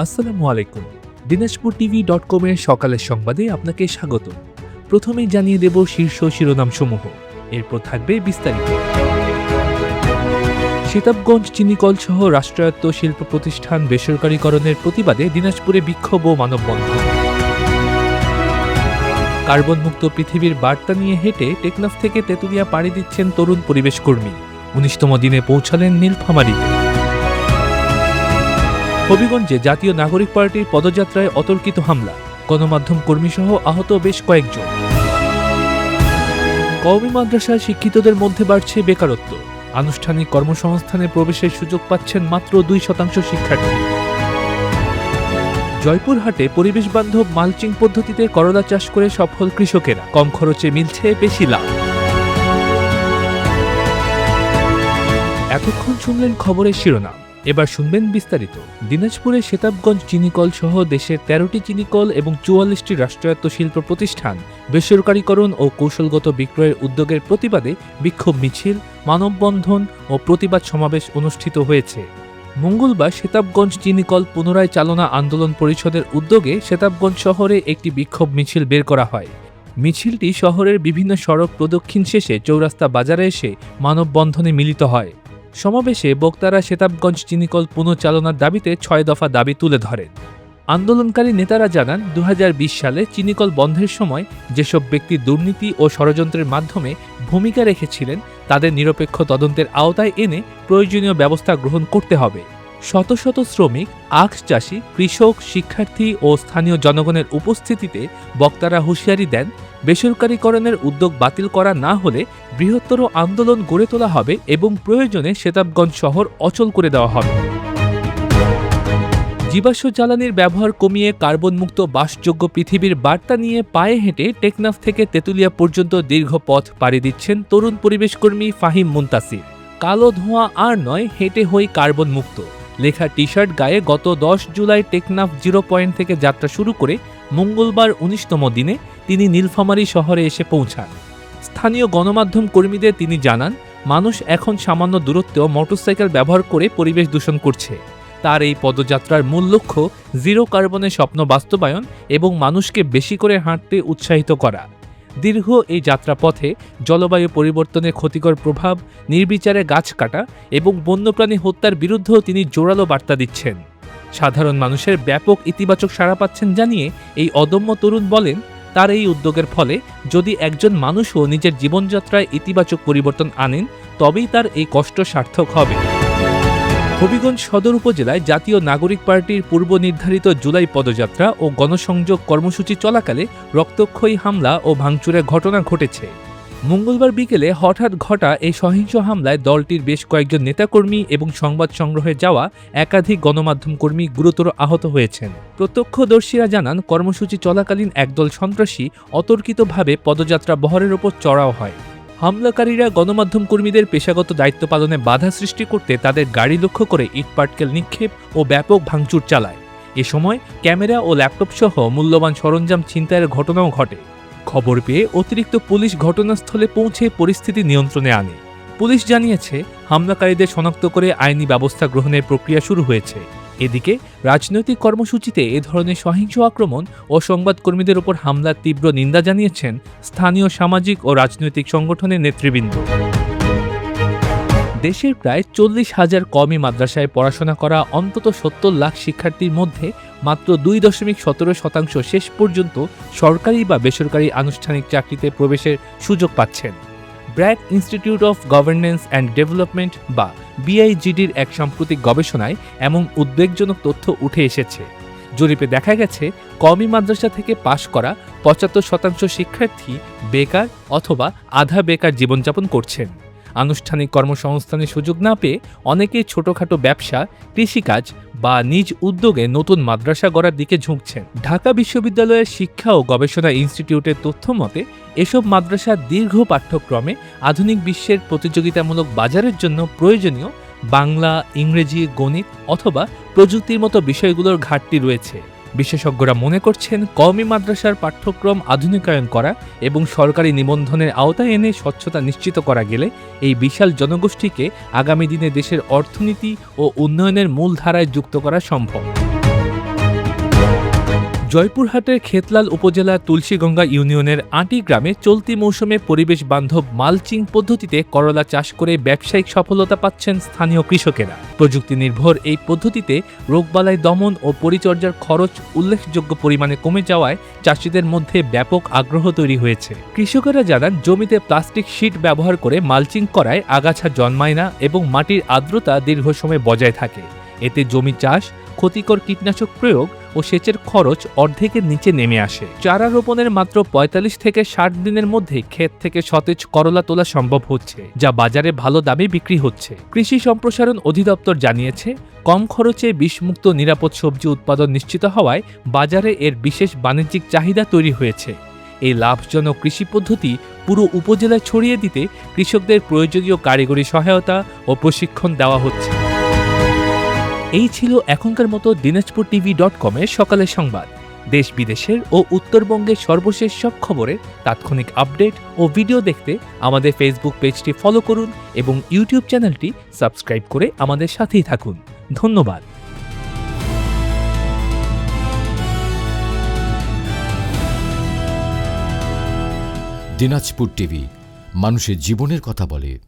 আসসালামু আলাইকুম। দিনাজপুর tv.com এর সকালের সংবাদে আপনাকে স্বাগত। প্রথমেই জানিয়ে দেব শীর্ষ শিরোনামসমূহ, এরপর থাকবে বিস্তারিত। সীতাবগঞ্জ চিনিকল সহ রাষ্ট্রায়ত্ত শিল্প প্রতিষ্ঠান বেসরকারীকরণের প্রতিবাদে দিনাজপুরে বিক্ষোভ ও মানববন্ধন। কার্বন মুক্ত পৃথিবীর বার্তা নিয়ে হেঁটে টেকনাফ থেকে তেঁতুলিয়া পাড়ি দিচ্ছেন তরুণ পরিবেশ কর্মী। ১৯তম দিনে পৌঁছালেন নীলফামারীতে। হবিগঞ্জে জাতীয় নাগরিক পার্টির পদযাত্রায় অতর্কিত হামলা, গণমাধ্যম কর্মীসহ আহত বেশ কয়েকজন। কওমি মাদ্রাসার শিক্ষিতদের মধ্যে বাড়ছে বেকারত্ব, আনুষ্ঠানিক কর্মসংস্থানে প্রবেশের সুযোগ পাচ্ছেন মাত্র ২% শিক্ষার্থী। জয়পুরহাটে পরিবেশ বান্ধব মালচিং পদ্ধতিতে করলা চাষ করে সফল কৃষকেরা, কম খরচে মিলছে বেশি লাভ। এতক্ষণ শুনলেন খবরের শিরোনাম, এবার শুনবেন বিস্তারিত। দিনাজপুরে সীতাবগঞ্জ চিনিকল সহ দেশের ১৩টি চিনিকল এবং ৪৪টি রাষ্ট্রায়ত্ত শিল্প প্রতিষ্ঠান বেসরকারীকরণ ও কৌশলগত বিক্রয়ের উদ্যোগের প্রতিবাদে বিক্ষোভ মিছিল, মানববন্ধন ও প্রতিবাদ সমাবেশ অনুষ্ঠিত হয়েছে। মঙ্গলবার সীতাবগঞ্জ চিনিকল পুনরায় চালনা আন্দোলন পরিষদের উদ্যোগে সীতাবগঞ্জ শহরে একটি বিক্ষোভ মিছিল বের করা হয়। মিছিলটি শহরের বিভিন্ন সড়ক প্রদক্ষিণ শেষে চৌরাস্তা বাজারে এসে মানববন্ধনে মিলিত হয়। সমাবেশে বক্তারা সীতাবগঞ্জ চিনিকল পুনঃচালনার দাবিতে ৬ দফা দাবি তুলে ধরেন। আন্দোলনকারী নেতারা জানান, ২০২০ সালে চিনিকল বন্ধের সময় যেসব ব্যক্তি দুর্নীতি ও ষড়যন্ত্রের মাধ্যমে ভূমিকা রেখেছিলেন তাদের নিরপেক্ষ তদন্তের আওতায় এনে প্রয়োজনীয় ব্যবস্থা গ্রহণ করতে হবে। শত শত শ্রমিক, আখ চাষি, কৃষক, শিক্ষার্থী ও স্থানীয় জনগণের উপস্থিতিতে বক্তারা হুঁশিয়ারি দেন, বেসরকারীকরণের উদ্যোগ বাতিল করা না হলে বৃহত্তর আন্দোলন গড়ে তোলা হবে এবং প্রয়োজনে সীতাবগঞ্জ শহর অচল করে দেওয়া হবে। জীবাশ্ম জ্বালানির ব্যবহার কমিয়ে কার্বনমুক্ত বাসযোগ্য পৃথিবীর বার্তা নিয়ে পায়ে হেঁটে টেকনাফ থেকে তেঁতুলিয়া পর্যন্ত দীর্ঘ পথ পাড়ি দিচ্ছেন তরুণ পরিবেশকর্মী ফাহিম মুনতাসির। কালো ধোঁয়া আর নয়, হেঁটে হই কার্বন মুক্ত লেখা টি-শার্ট গায়ে গত ১০ জুলাই টেকনাফ 0 পয়েন্ট থেকে যাত্রা শুরু করে মঙ্গলবার ১৯তম দিনে তিনি নীলফামারী শহরে এসে পৌঁছান। স্থানীয় গণমাধ্যম কর্মীদের তিনি জানান, মানুষ এখন সামান্য দূরত্বেও মোটরসাইকেল ব্যবহার করে পরিবেশ দূষণ করছে। তার এই পদযাত্রার মূল লক্ষ্য জিরো কার্বনের স্বপ্ন বাস্তবায়ন এবং মানুষকে বেশি করে হাঁটতে উৎসাহিত করা। দীর্ঘ এই যাত্রাপথে জলবায়ু পরিবর্তনের ক্ষতিকর প্রভাব, নির্বিচারে গাছ কাটা এবং বন্যপ্রাণী হত্যার বিরুদ্ধেও তিনি জোরালো বার্তা দিচ্ছেন। সাধারণ মানুষের ব্যাপক ইতিবাচক সাড়া পাচ্ছেন জানিয়ে এই অদম্য তরুণ বলেন, তার এই উদ্যোগের ফলে যদি একজন মানুষও নিজের জীবনযাত্রায় ইতিবাচক পরিবর্তন আনেন তবেই তার এই কষ্ট সার্থক হবে। হবিগঞ্জ সদর উপজেলায় জাতীয় নাগরিক পার্টির পূর্ব নির্ধারিত জুলাই পদযাত্রা ও গণসংযোগ কর্মসূচি চলাকালে রক্তক্ষয়ী হামলা ও ভাঙচুরের ঘটনা ঘটেছে। মঙ্গলবার বিকেলে হঠাৎ ঘটা এই সহিংস হামলায় দলটির বেশ কয়েকজন নেতাকর্মী এবং সংবাদ সংগ্রহে যাওয়া একাধিক গণমাধ্যম কর্মী গুরুতর আহত হয়েছেন। প্রত্যক্ষদর্শীরা জানান, কর্মসূচি চলাকালীন একদল সন্ত্রাসী অতর্কিতভাবে পদযাত্রা বহরের ওপর চড়াও হয়। হামলাকারীরা গণমাধ্যম কর্মীদের পেশাগত দায়িত্ব পালনে বাধা সৃষ্টি করতে তাদের গাড়ি লক্ষ্য করে ইটপাটকেল নিক্ষেপ ও ব্যাপক ভাঙচুর চালায়। এ সময় ক্যামেরা ও ল্যাপটপ সহ মূল্যবান সরঞ্জাম ছিনতাইয়ের ঘটনাও ঘটে। খবর পেয়ে অতিরিক্ত পুলিশ ঘটনাস্থলে পৌঁছে পরিস্থিতি নিয়ন্ত্রণে আনে। পুলিশ জানিয়েছে, হামলাকারীদের শনাক্ত করে আইনি ব্যবস্থা গ্রহণের প্রক্রিয়া শুরু হয়েছে। এদিকে রাজনৈতিক কর্মসূচিতে এ ধরনের সহিংস আক্রমণ ও সংবাদকর্মীদের উপর হামলার তীব্র নিন্দা জানিয়েছেন স্থানীয় সামাজিক ও রাজনৈতিক সংগঠনের নেতৃবৃন্দ। দেশের প্রায় ৪০,০০০ কওমি মাদ্রাসায় পড়াশোনা করা অন্তত ৭০ লাখ শিক্ষার্থীর মধ্যে মাত্র ২.১৭% শেষ পর্যন্ত সরকারি বা বেসরকারি আনুষ্ঠানিক চাকরিতে প্রবেশের সুযোগ পাচ্ছেন। BRAC institute of governance and development বা BIGDর এক সাম্প্রতিক গবেষণায় এমন উদ্বেগজনক তথ্য উঠে এসেছে। জরিপে দেখা গেছে, কওমি মাদ্রাসা থেকে পাশ করা ৭৫% শিক্ষার্থী বেকার অথবা আধা বেকার জীবনযাপন করছেন। আনুষ্ঠানিক কর্মসংস্থানের সুযোগ না পেয়ে অনেকেই ছোটখাটো ব্যবসা, কৃষিকাজ বা নিজ উদ্যোগে নতুন মাদ্রাসা গড়ার দিকে ঝুঁকছেন। ঢাকা বিশ্ববিদ্যালয়ের শিক্ষা ও গবেষণা ইনস্টিটিউটের তথ্য মতে, এসব মাদ্রাসার দীর্ঘ পাঠ্যক্রমে আধুনিক বিশ্বের প্রতিযোগিতামূলক বাজারের জন্য প্রয়োজনীয় বাংলা, ইংরেজি, গণিত অথবা প্রযুক্তির মতো বিষয়গুলোর ঘাটতি রয়েছে। বিশেষজ্ঞরা মনে করছেন, কওমি মাদ্রাসার পাঠ্যক্রম আধুনিকায়ন করা এবং সরকারি নিবন্ধনের আওতায় এনে স্বচ্ছতা নিশ্চিত করা গেলে এই বিশাল জনগোষ্ঠীকে আগামী দিনে দেশের অর্থনীতি ও উন্নয়নের মূল ধারায় যুক্ত করা সম্ভব। জয়পুরহাটের খেতলাল উপজেলার তুলসীগঙ্গা ইউনিয়নের আঁটি গ্রামে চলতি মৌসুমে পরিবেশ বান্ধব মালচিং পদ্ধতিতে করলা চাষ করে ব্যবসায়িক সফলতা পাচ্ছেন স্থানীয় কৃষকেরা। প্রযুক্তি নির্ভর এই পদ্ধতিতে রোগবালাই দমন ও পরিচর্যার খরচ উল্লেখযোগ্য পরিমাণে কমে যাওয়ায় চাষিদের মধ্যে ব্যাপক আগ্রহ তৈরি হয়েছে। কৃষকেরা জানান, জমিতে প্লাস্টিক শিট ব্যবহার করে মালচিং করায় আগাছা জন্মায় না এবং মাটির আর্দ্রতা দীর্ঘ সময় বজায় থাকে। এতে জমি চাষ, ক্ষতিকর কীটনাশক প্রয়োগ ও সেচের খরচ অর্ধেকের নিচে নেমে আসে। চারা রোপণের মাত্র ৪৫ থেকে ৬০ দিনের মধ্যে ক্ষেত থেকে সতেজ করলা তোলা সম্ভব হচ্ছে, যা বাজারে ভালো দামে বিক্রি হচ্ছে। কৃষি সম্প্রসারণ অধিদপ্তর জানিয়েছে, কম খরচে বিষমুক্ত নিরাপদ সবজি উৎপাদন নিশ্চিত হওয়ায় বাজারে এর বিশেষ বাণিজ্যিক চাহিদা তৈরি হয়েছে। এই লাভজনক কৃষি পদ্ধতি পুরো উপজেলায় ছড়িয়ে দিতে কৃষকদের প্রয়োজনীয় কারিগরি সহায়তা ও প্রশিক্ষণ দেওয়া হচ্ছে। এই ছিল এখনকার মতো dinajpurtv.com-এর সকালের সংবাদ। দেশ বিদেশের ও উত্তরবঙ্গের সর্বশেষ সব খবরের তাৎক্ষণিক আপডেট ও ভিডিও দেখতে আমাদের ফেসবুক পেজটি ফলো করুন এবং ইউটিউব চ্যানেলটি সাবস্ক্রাইব করে আমাদের সাথেই থাকুন। ধন্যবাদ। দিনাজপুর টিভি, মানুষের জীবনের কথা বলে।